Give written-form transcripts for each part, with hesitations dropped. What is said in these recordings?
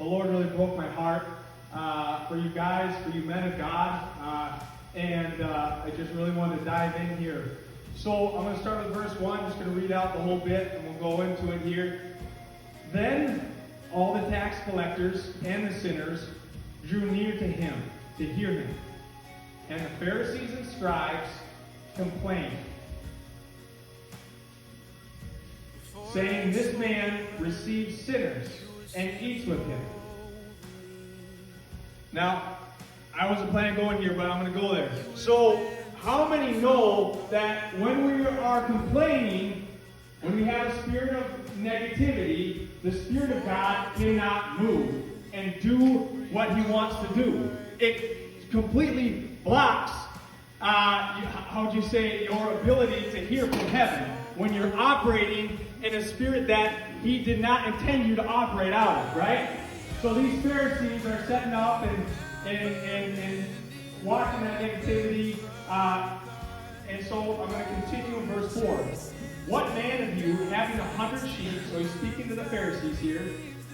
Lord really broke my heart for you guys, for you men of God, and I just really wanted to dive in here. So I'm going to start with verse 1. I'm just going to read out the whole bit, and we'll go into it here. Then all the tax collectors and the sinners drew near to him to hear him. And the Pharisees and scribes complained, saying, "This man receives sinners and eats with him." Now, I wasn't planning on going here, but I'm going to go there. So, how many know that when we are complaining, when we have a spirit of negativity, the Spirit of God cannot move and do what He wants to do? It completely blocks, how would you say, your ability to hear from heaven when you're operating in a spirit that He did not intend you to operate out of, right? So these Pharisees are setting up and watching that negativity. And so I'm going to continue in verse 4. What man of you, having 100 sheep, so he's speaking to the Pharisees here,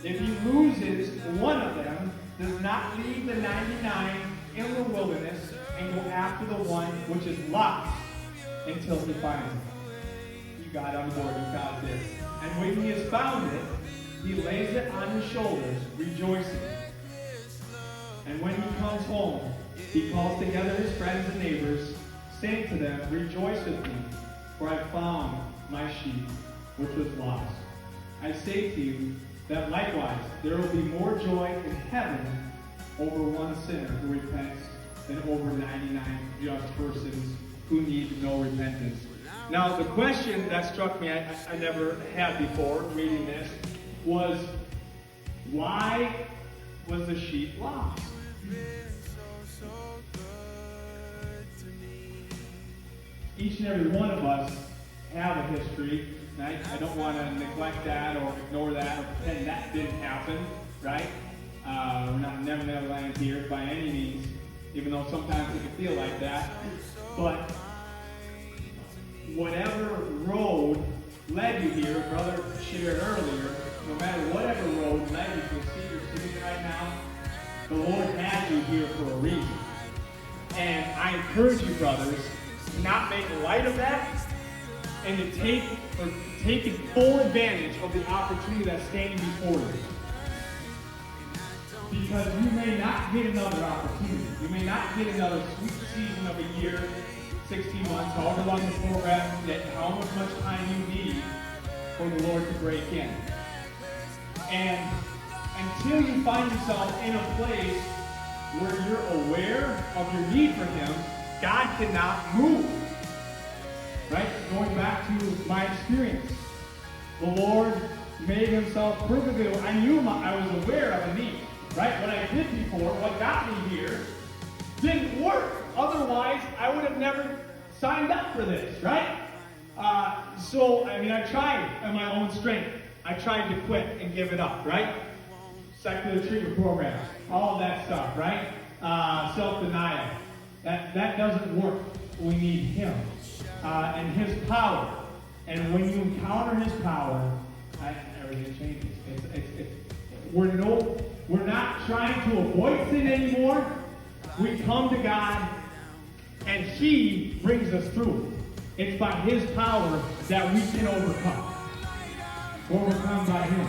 if he loses one of them, does not leave the 99 in the wilderness and go after the one which is lost until he finds it? You got on board, you got this. And when he has found it, he lays it on his shoulders, rejoicing. And when he comes home, he calls together his friends and neighbors, saying to them, "Rejoice with me, for I found my sheep, which was lost." I say to you that likewise there will be more joy in heaven over one sinner who repents than over 99 just persons who need no repentance. Now, the question that struck me, I never had before reading this, was why was the sheep lost? Each and every one of us have a history. Right? I don't want to neglect that or ignore that or pretend that didn't happen, right? We're not never land here by any means, even though sometimes it can feel like that. But whatever road led you here, Brother shared earlier, no matter whatever road led you to see you're sitting right now, the Lord had you here for a reason. And I encourage you, brothers, to not make light of that and to take full advantage of the opportunity that's standing before you. Because you may not get another opportunity. You may not get another sweet season of a year, 16 months, however long the program, however much time you need for the Lord to break in. And until you find yourself in a place where you're aware of your need for Him, God cannot move. Right? Going back to my experience, the Lord made Himself perfectly. I knew I was aware of a need. Right? What I did before, what got me here, didn't work. Otherwise, I would have never signed up for this. Right? I tried in my own strength. I tried to quit and give it up. Right? Secular treatment programs, all of that stuff. Right? Self-denial. That doesn't work. We need Him. And His power. And when you encounter His power, everything changes. We're not trying to avoid sin anymore. We come to God, and He brings us through. It's by His power that we can overcome. Overcome by Him.